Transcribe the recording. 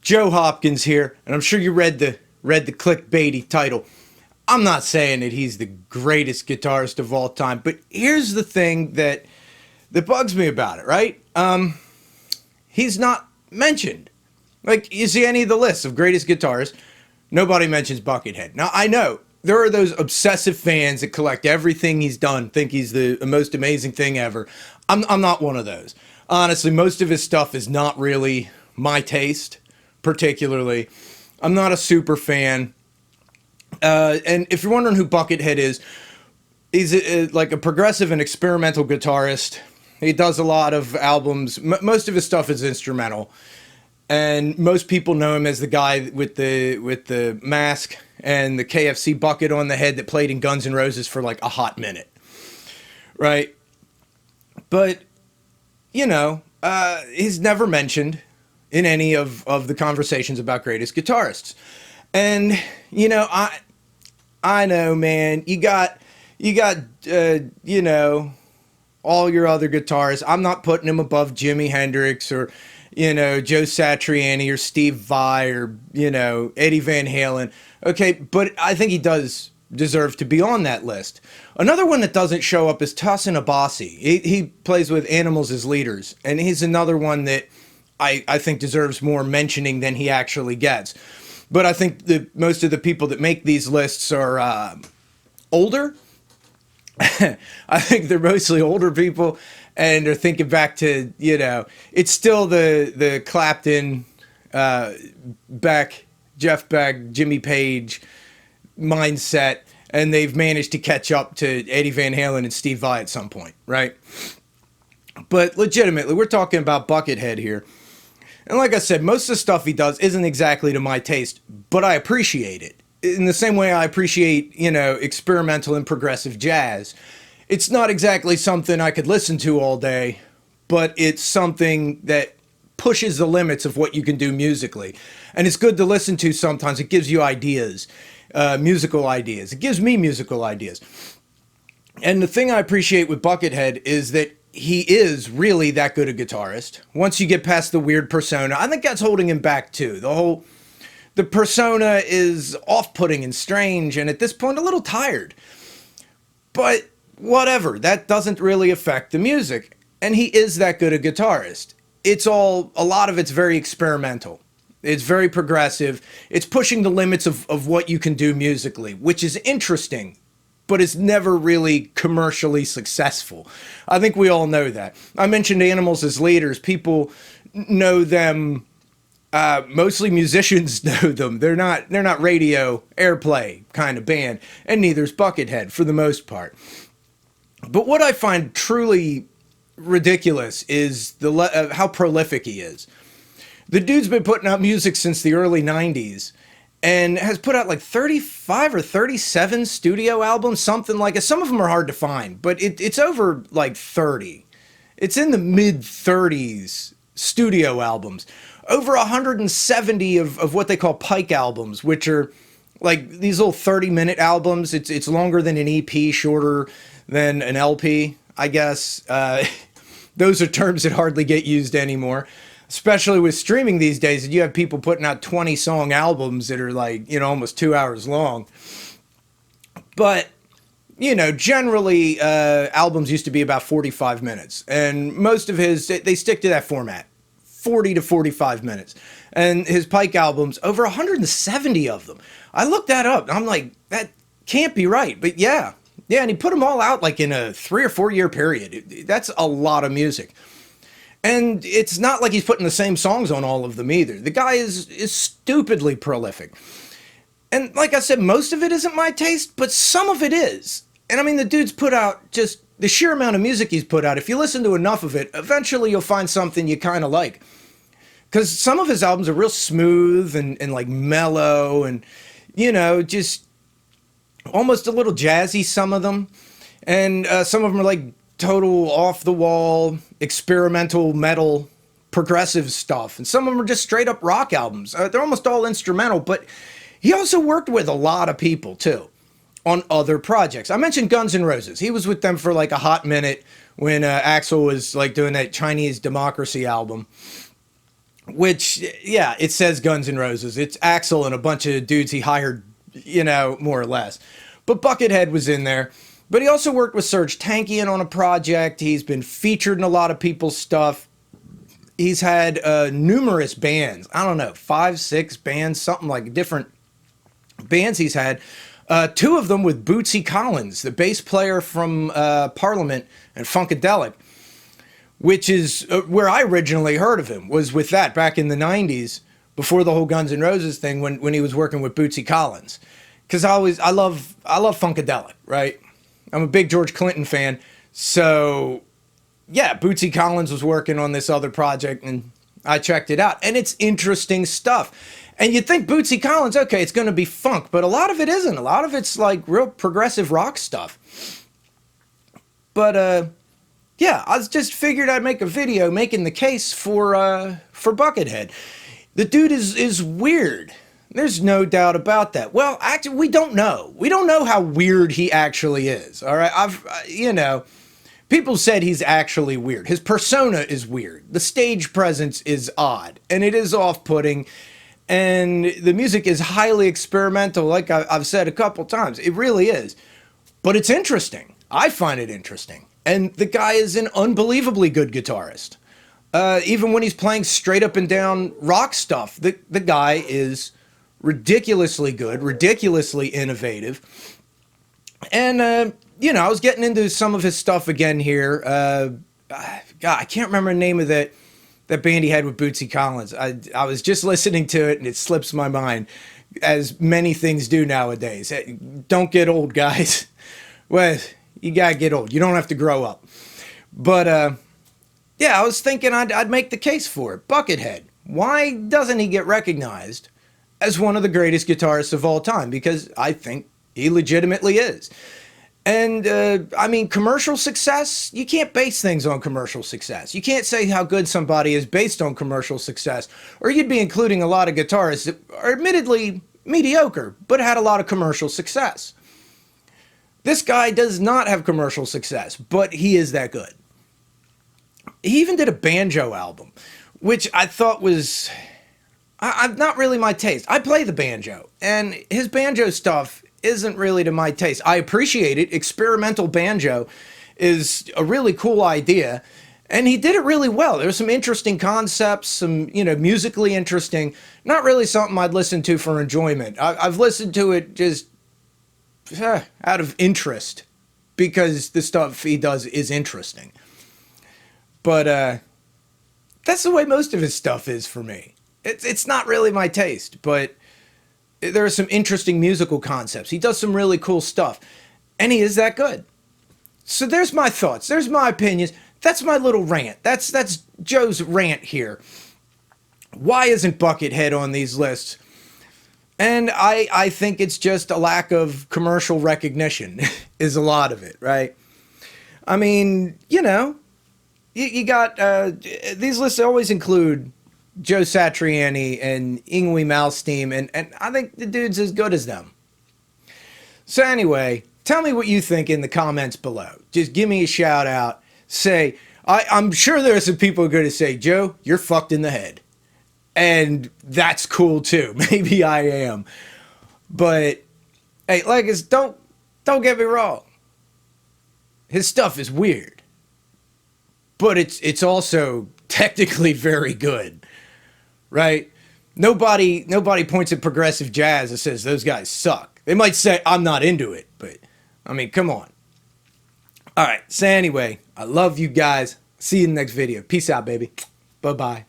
Joe Hopkins here, and I'm sure you read the clickbaity title. I'm not saying that he's the greatest guitarist of all time, but here's the thing that bugs me about it, right? He's not mentioned. Like, you see any of the lists of greatest guitarists, nobody mentions Buckethead. Now, I know there are those obsessive fans that collect everything he's done, think he's the most amazing thing ever. I'm not one of those. Honestly, most of his stuff is not really my taste, particularly. I'm not a super fan. And if you're wondering who Buckethead is, he's like a progressive and experimental guitarist. He does a lot of albums. Most of his stuff is instrumental. And most people know him as the guy with the mask and the KFC bucket on the head that played in Guns N' Roses for like a hot minute. Right? But, he's never mentioned in any of the conversations about greatest guitarists. And, I know, man, you got all your other guitarists. I'm not putting him above Jimi Hendrix or, Joe Satriani or Steve Vai or, Eddie Van Halen. Okay, but I think he does deserve to be on that list. Another one that doesn't show up is Tosin Abasi. He plays with Animals as leaders, and he's another one that I think deserves more mentioning than he actually gets. But I think most of the people that make these lists are older. I think they're mostly older people, and they're thinking back to, it's still the Clapton, Beck, Jeff Beck, Jimmy Page mindset, and they've managed to catch up to Eddie Van Halen and Steve Vai at some point, right? But legitimately, we're talking about Buckethead here. And like I said, most of the stuff he does isn't exactly to my taste, but I appreciate it. In the same way I appreciate, experimental and progressive jazz. It's not exactly something I could listen to all day, but it's something that pushes the limits of what you can do musically. And it's good to listen to sometimes. It gives you ideas, musical ideas. It gives me musical ideas. And the thing I appreciate with Buckethead is that he is really that good a guitarist. Once you get past the weird persona, I think that's holding him back too. The persona is off-putting and strange, and at this point a little tired. But whatever, that doesn't really affect the music. And he is that good a guitarist. A lot of it's very experimental. It's very progressive. It's pushing the limits of what you can do musically, which is interesting, but it's never really commercially successful. I think we all know that. I mentioned Animals as leaders. People know them. Mostly musicians know them. They're not radio airplay kind of band, and neither's Buckethead for the most part. But what I find truly ridiculous is how prolific he is. The dude's been putting out music since the early 90s and has put out like 35 or 37 studio albums, something like it. Some of them are hard to find, but it's over like 30. It's in the mid 30s studio albums. Over 170 of what they call Pike albums, which are like these little 30-minute albums. It's longer than an EP, shorter than an LP, I guess. Those are terms that hardly get used anymore, especially with streaming these days. You have people putting out 20-song albums that are like, almost 2 hours long. But, generally, albums used to be about 45 minutes. And most of they stick to that format. 40 to 45 minutes. And his Pike albums, over 170 of them. I looked that up, and I'm like, that can't be right. But yeah, and he put them all out like in a 3 or 4 year period. That's a lot of music. And it's not like he's putting the same songs on all of them either. The guy is stupidly prolific. And like I said, most of it isn't my taste, but some of it is. And I mean, the dude's put out just the sheer amount of music he's put out. If you listen to enough of it, eventually you'll find something you kind of like. Because some of his albums are real smooth and like mellow and, just almost a little jazzy, some of them. And some of them are like total off-the-wall, experimental metal, progressive stuff. And some of them are just straight-up rock albums. They're almost all instrumental, but he also worked with a lot of people, too, on other projects. I mentioned Guns N' Roses. He was with them for like a hot minute when Axl was like doing that Chinese Democracy album. which, yeah, it says Guns N' Roses. It's Axl and a bunch of dudes he hired, more or less. But Buckethead was in there. But he also worked with Serge Tankian on a project. He's been featured in a lot of people's stuff. He's had numerous bands. I don't know, 5, 6 bands, something like different bands he's had. 2 of them with Bootsy Collins, the bass player from Parliament and Funkadelic, which is where I originally heard of him, was with that back in the 90s, before the whole Guns N' Roses thing, when he was working with Bootsy Collins. Because I love Funkadelic, right? I'm a big George Clinton fan, so yeah, Bootsy Collins was working on this other project, and I checked it out, and it's interesting stuff. And you'd think Bootsy Collins, okay, it's going to be funk, but a lot of it isn't. A lot of it's like real progressive rock stuff. But yeah, I just figured I'd make a video making the case for Buckethead. The dude is weird. There's no doubt about that. Well, actually, we don't know. We don't know how weird he actually is. All right, people said he's actually weird. His persona is weird. The stage presence is odd, and it is off-putting. And the music is highly experimental, like I've said a couple times. It really is. But it's interesting. I find it interesting. And the guy is an unbelievably good guitarist. Even when he's playing straight up and down rock stuff, the guy is ridiculously good, ridiculously innovative. And, I was getting into some of his stuff again here. God, I can't remember the name of that band he had with Bootsy Collins. I was just listening to it, and it slips my mind, as many things do nowadays. Hey, don't get old, guys. Well, you gotta get old. You don't have to grow up. But, yeah, I was thinking I'd make the case for it. Buckethead. Why doesn't he get recognized as one of the greatest guitarists of all time? Because I think he legitimately is. And, commercial success, you can't base things on commercial success. You can't say how good somebody is based on commercial success, or you'd be including a lot of guitarists that are admittedly mediocre, but had a lot of commercial success. This guy does not have commercial success, but he is that good. He even did a banjo album, which I thought was not really my taste. I play the banjo, and his banjo stuff isn't really to my taste. I appreciate it. Experimental banjo is a really cool idea, and he did it really well. There were some interesting concepts, some, musically interesting. Not really something I'd listen to for enjoyment. I've listened to it just out of interest, because the stuff he does is interesting. But that's the way most of his stuff is for me. It's not really my taste, but there are some interesting musical concepts. He does some really cool stuff, and he is that good. So there's my thoughts. There's my opinions. That's my little rant. That's Joe's rant here. Why isn't Buckethead on these lists? And I think it's just a lack of commercial recognition is a lot of it, right? I mean, you got these lists always include Joe Satriani and Yngwie Malmsteen, and I think the dude's as good as them. So anyway, tell me what you think in the comments below. Just give me a shout out. Say, I'm sure there are some people who are going to say, Joe, you're fucked in the head. And that's cool too. Maybe I am. But, hey, don't get me wrong. His stuff is weird. But it's also technically very good. Right? Nobody points at progressive jazz and says those guys suck. They might say I'm not into it, but come on. All right. So anyway, I love you guys. See you in the next video. Peace out, baby. Bye-bye.